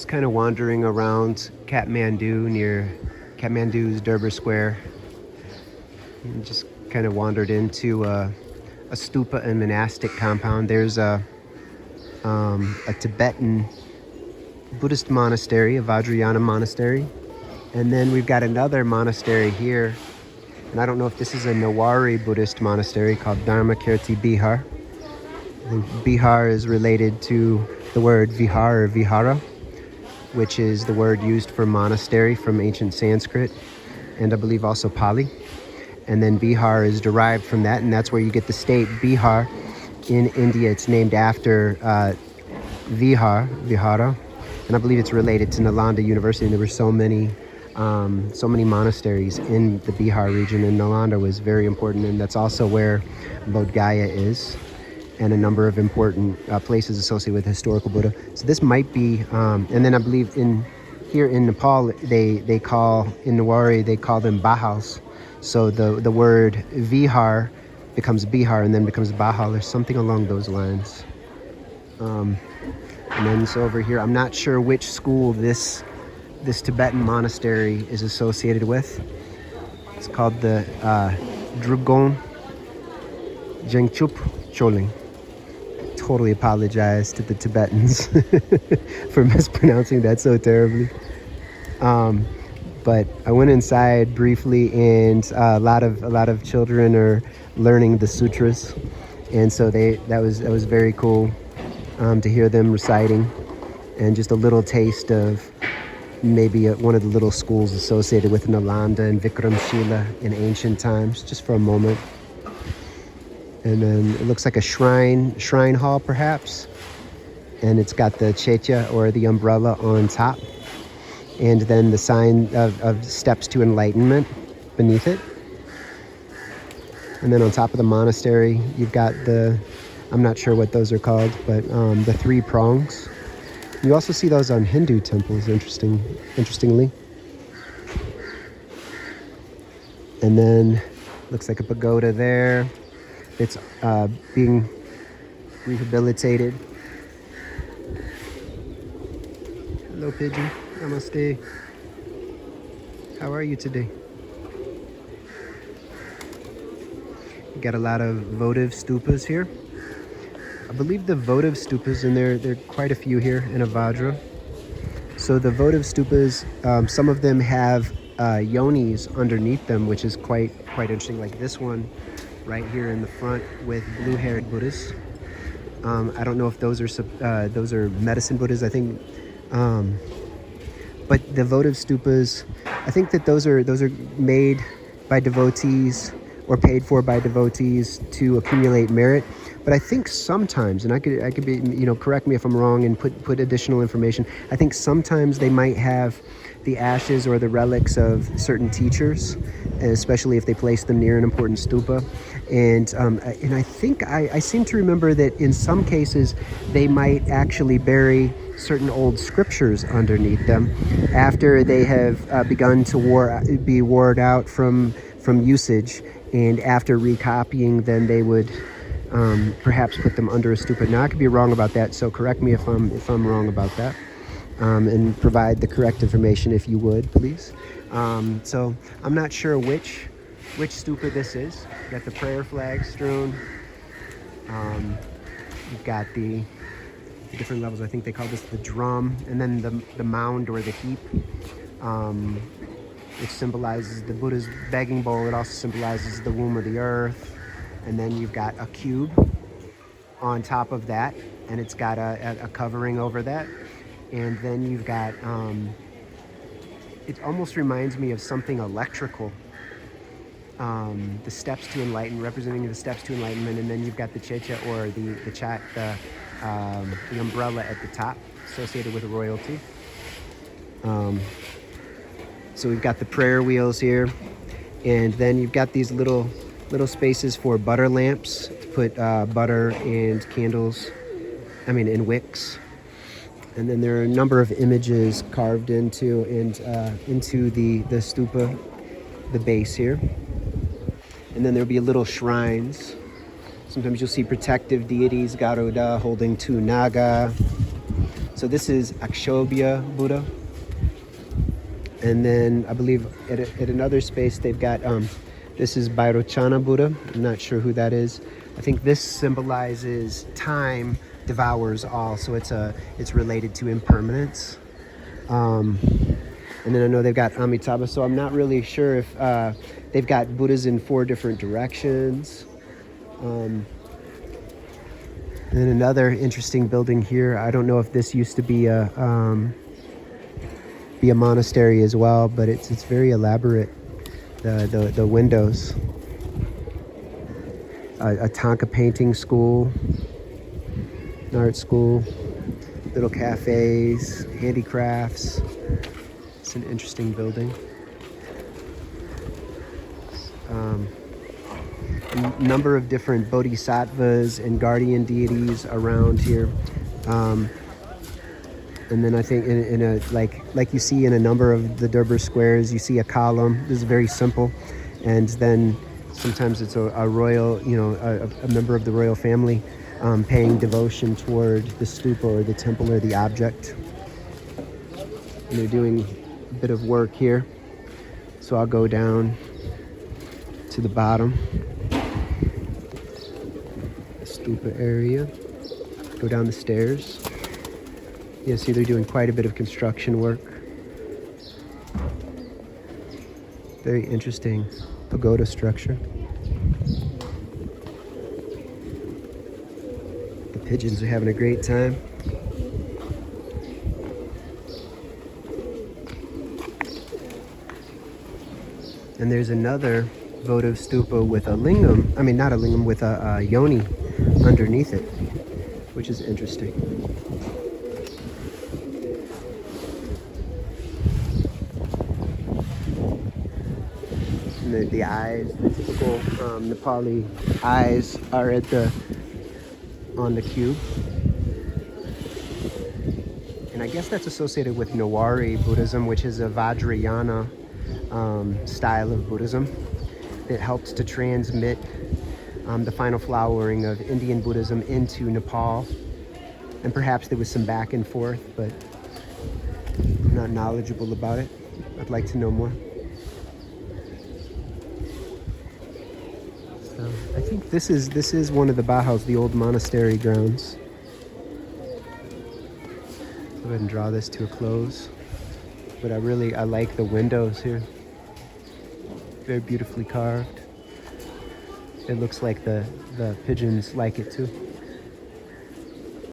Just kind of wandering around Kathmandu near Kathmandu's Durbar Square. And just kind of wandered into a stupa and monastic compound. There's a Tibetan Buddhist monastery, a Vajrayana monastery. And then we've got another monastery here. And I don't know if this is a Newari Buddhist monastery called Dharmakirti Bihar. I think Bihar is related to the word vihar or vihara, which is the word used for monastery from ancient Sanskrit, and I believe also Pali. And then Bihar is derived from that, and that's where you get the state Bihar. In India, it's named after Vihara, and I believe it's related to Nalanda University. And there were so many monasteries in the Bihar region, and Nalanda was very important, and that's also where Bodh Gaya is, and a number of important places associated with historical Buddha. So this might be, and then I believe here in Nepal, they call, in Newari, they call them bahals. So the word vihar becomes bihar and then becomes bahal or something along those lines. And then so over here, I'm not sure which school this Tibetan monastery is associated with. It's called the Drugong Jengchup Choling. Totally apologize to the Tibetans for mispronouncing that so terribly. But I went inside briefly, and a lot of children are learning the sutras, and so that was very cool to hear them reciting, and just a little taste of maybe one of the little schools associated with Nalanda and Vikramshila in ancient times, just for a moment. And then it looks like a shrine hall perhaps, and it's got the checha or the umbrella on top, and then the sign of steps to enlightenment beneath it. And then on top of the monastery, you've got I'm not sure what those are called, but the 3 prongs. You also see those on Hindu temples, interestingly. And then looks like a pagoda there. It's being rehabilitated. Hello, pigeon. Namaste. How are you today? You got a lot of votive stupas here. I believe the votive stupas, and there are quite a few here in Avadra. So the votive stupas, some of them have yonis underneath them, which is quite interesting. Like this one right here in the front with blue-haired Buddhists. I don't know if those are medicine Buddhas. I think. But the votive stupas, I think that those are made by devotees or paid for by devotees to accumulate merit. But I think sometimes, and I could be, correct me if I'm wrong and put additional information. I think sometimes they might have the ashes or the relics of certain teachers, especially if they place them near an important stupa. And I think I seem to remember that in some cases they might actually bury certain old scriptures underneath them after they have begun to be worn out from usage, and after recopying, then they would perhaps put them under a stupa. Now I could be wrong about that, so correct me if I'm wrong about that, and provide the correct information if you would, please. So I'm not sure which stupa this is. You've got the prayer flag strewn. You've got the different levels. I think they call this the drum, and then the mound or the heap, which symbolizes the Buddha's begging bowl. It also symbolizes the womb of the earth. And then you've got a cube on top of that, and it's got a covering over that. And then you've got, it almost reminds me of something electrical. The steps to enlighten, representing the steps to enlightenment, and then you've got the checha or the umbrella at the top, associated with royalty. So we've got the prayer wheels here, and then you've got these little spaces for butter lamps to put butter and candles, and wicks. And then there are a number of images carved into the stupa, the base here. And then there'll be little shrines. Sometimes you'll see protective deities, Garuda holding 2 naga. So this is Akshobhya Buddha. And then I believe at another space they've got, this is Bairochana Buddha. I'm not sure who that is. I think this symbolizes time devours all. So it's related to impermanence. And then I know they've got Amitabha. So I'm not really sure if they've got Buddhas in 4 different directions. And then another interesting building here. I don't know if this used to be a monastery as well, but it's very elaborate. The windows. A Tonka painting school, an art school, little cafes, handicrafts. It's an interesting building. A number of different bodhisattvas and guardian deities around here. And then I think in a like you see in a number of the Durbar squares, you see a column. This is very simple, and then sometimes it's a royal, a member of the royal family paying devotion toward the stupa or the temple or the object. And they're doing a bit of work here, so I'll go down to the bottom, the stupa area. Go down the stairs. Yeah, see they're doing quite a bit of construction work. Very interesting pagoda structure. The pigeons are having a great time. And there's another votive stupa with a lingam, not a lingam, with a yoni underneath it, which is interesting. And the eyes, the typical Nepali eyes are on the cube. And I guess that's associated with Newari Buddhism, which is a Vajrayana style of Buddhism that helps to transmit the final flowering of Indian Buddhism into Nepal. And perhaps there was some back and forth, but I'm not knowledgeable about it. I'd like to know more. So I think this is one of the bahals, the old monastery grounds. Go ahead and draw this to a close. But I like the windows here. Very beautifully carved. It looks like the pigeons like it too.